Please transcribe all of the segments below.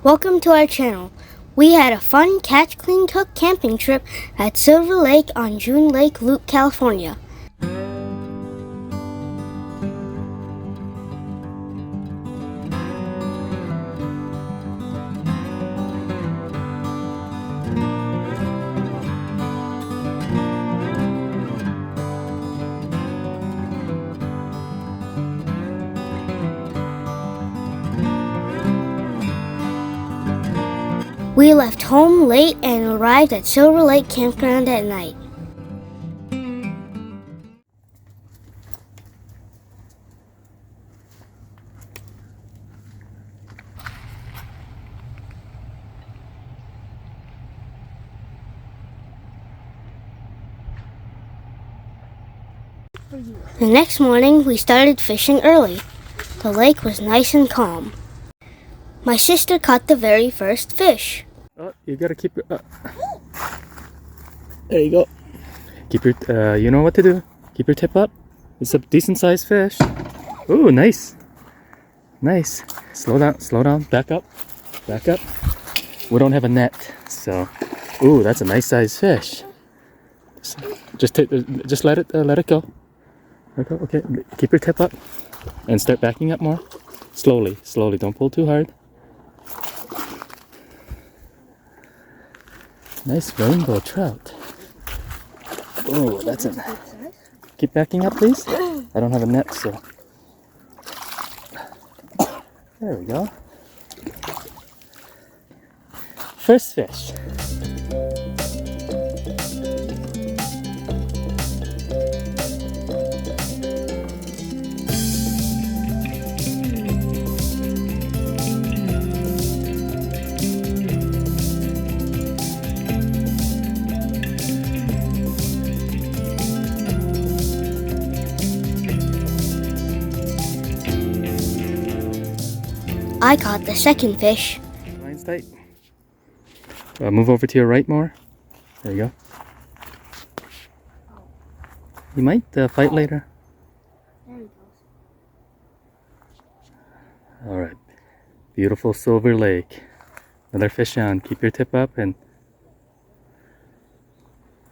Welcome to our channel. We had a fun catch, clean, cook camping trip at Silver Lake on June Lake Loop, California. We left home late and arrived at Silver Lake Campground at night. The next morning, we started fishing early. The lake was nice and calm. My sister caught the very first fish. Oh, you gotta keep your. There you go. Keep your. You know what to do. Keep your tip up. It's a decent sized fish. Ooh, nice. Nice. Slow down. Slow down. Back up. Back up. We don't have a net, so. Ooh, that's a nice sized fish. Just let it go. Let it go. Okay. Keep your tip up, and start backing up more. Slowly. Slowly. Don't pull too hard. Nice rainbow trout. Oh, that's it. Keep backing up, please. I don't have a net, so. There we go. First fish. I caught the second fish. Line's tight. Move over to your right more. There you go. You might fight later. There he goes. Alright. Beautiful Silver Lake. Another fish on. Keep your tip up and...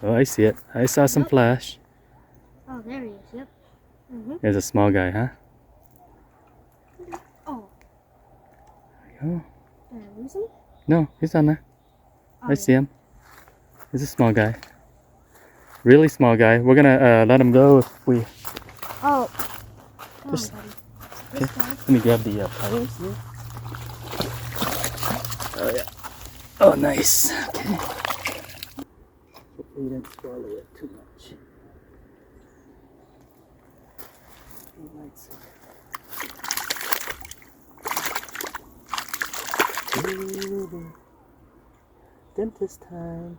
Oh, I see it. I saw some flash. Oh, there he is, yep. There's a small guy, huh? Oh. Oh. Did I lose him? No, he's on there. Oh, I see him. He's a small guy. Really small guy. We're gonna let him go if we... Oh. Come Just- on, buddy. Okay. This guy. Let me grab the pliers here. Oh yeah. Oh, nice. Okay. Hopefully you didn't swallow it too much. You might see. Ooh, dentist time.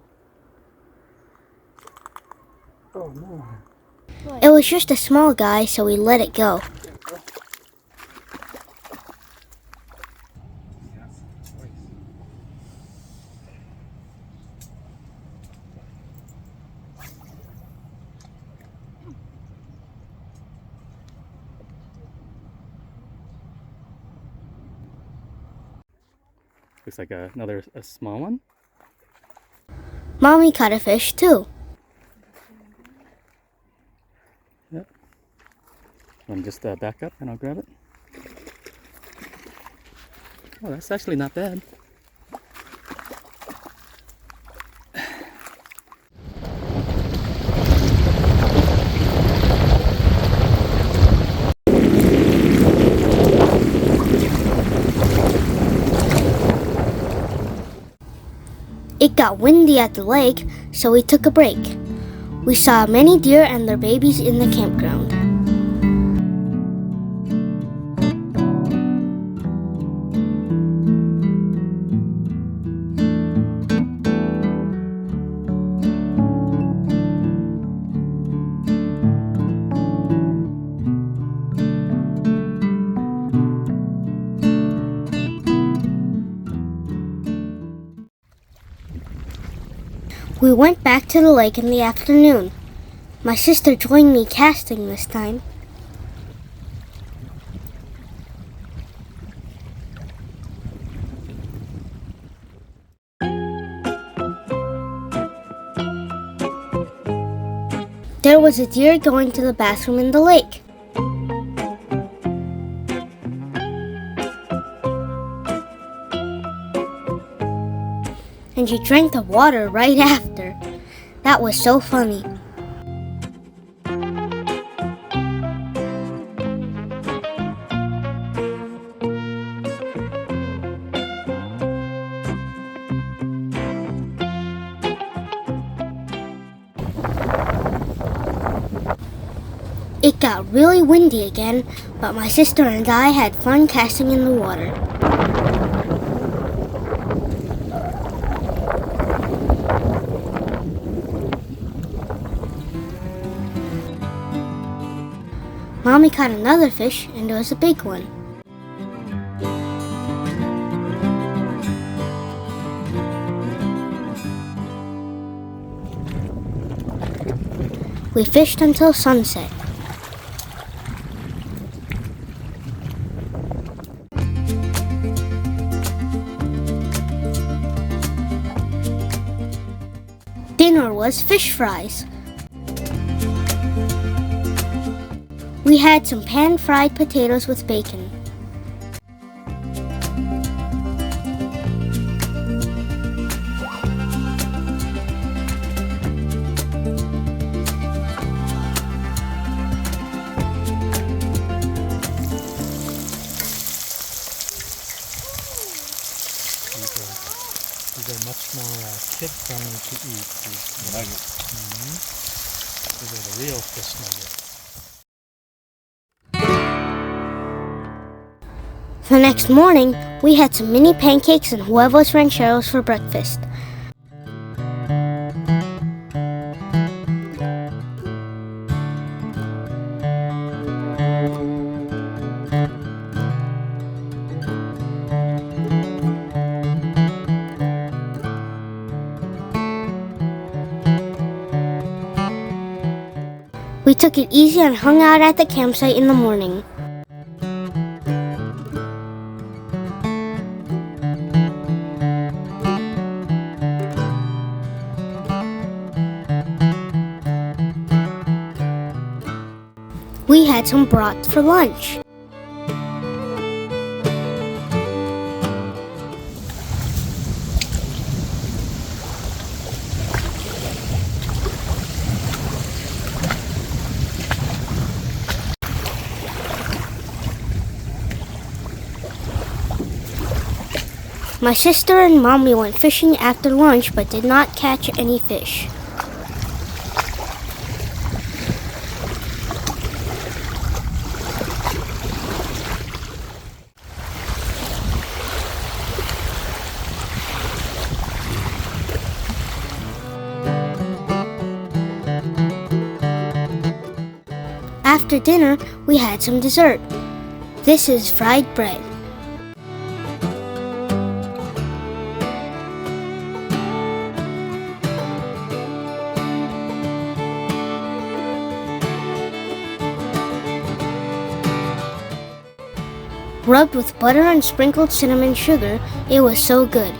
Oh no. It was just a small guy, so we let it go. Looks like another small one. Mommy caught a fish too. Yep. Want to just back up and I'll grab it. Oh, that's actually not bad. It got windy at the lake, so we took a break. We saw many deer and their babies in the campground. We went back to the lake in the afternoon. My sister joined me casting this time. There was a deer going to the bathroom in the lake. And she drank the water right after. That was so funny. It got really windy again, but my sister and I had fun casting in the water. Mommy caught another fish, and it was a big one. We fished until sunset. Dinner was fish fries. We had some pan-fried potatoes with bacon. These are much more kid-friendly to eat. These nuggets. These are the real fish nuggets. The next morning, we had some mini pancakes and huevos rancheros for breakfast. We took it easy and hung out at the campsite in the morning. We had some broth for lunch. My sister and Mommy went fishing after lunch but did not catch any fish. After dinner, we had some dessert. This is fried bread. Rubbed with butter and sprinkled cinnamon sugar, it was so good.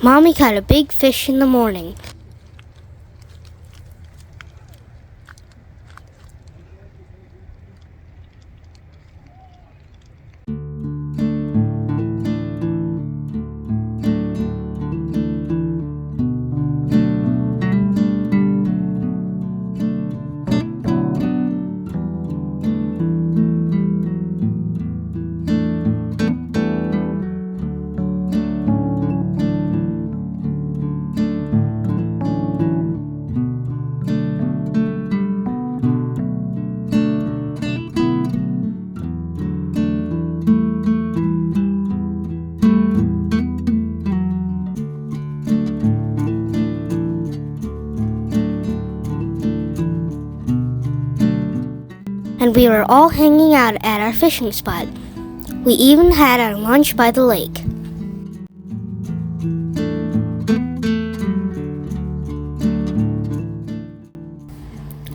Mommy caught a big fish in the morning. and we were all hanging out at our fishing spot. We even had our lunch by the lake.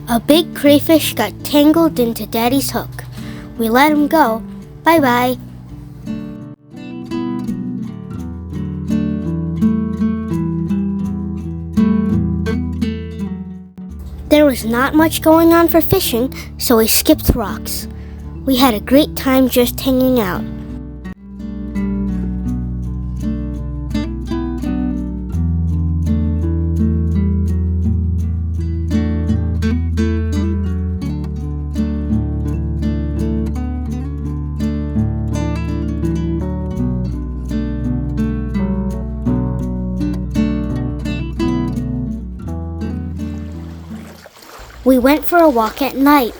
A big crayfish got tangled into Daddy's hook. We let him go. Bye-bye. There was not much going on for fishing, so we skipped rocks. We had a great time just hanging out. We went for a walk at night.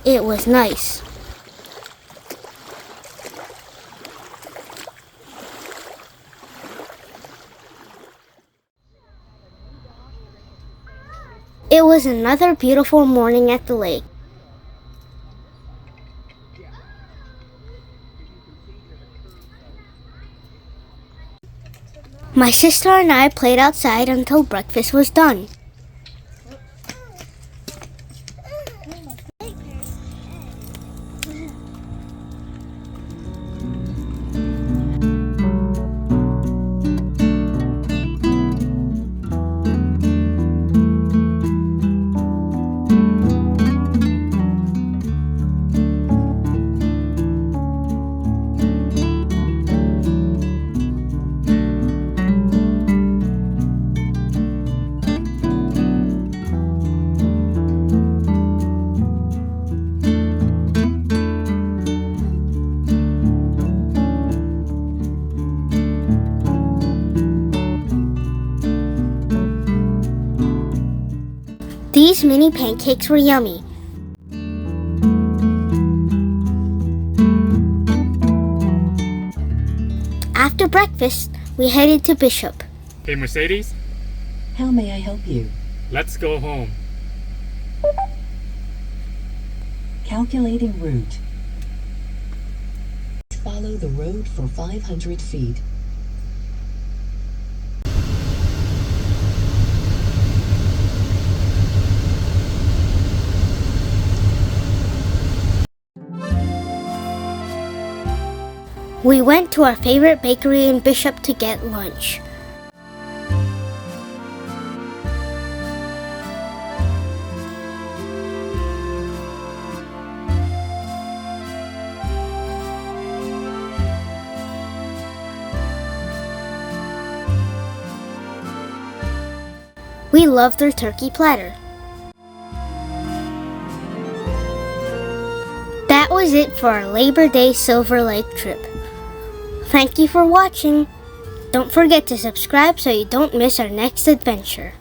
It was nice. It was another beautiful morning at the lake. My sister and I played outside until breakfast was done. These mini pancakes were yummy. After breakfast, we headed to Bishop. Hey, Mercedes, How may I help you? let's go home. Calculating route. Follow the road for 500 feet. We went to our favorite bakery in Bishop to get lunch. We loved their turkey platter. That was it for our Labor Day Silver Lake trip. Thank you for watching. Don't forget to subscribe so you don't miss our next adventure.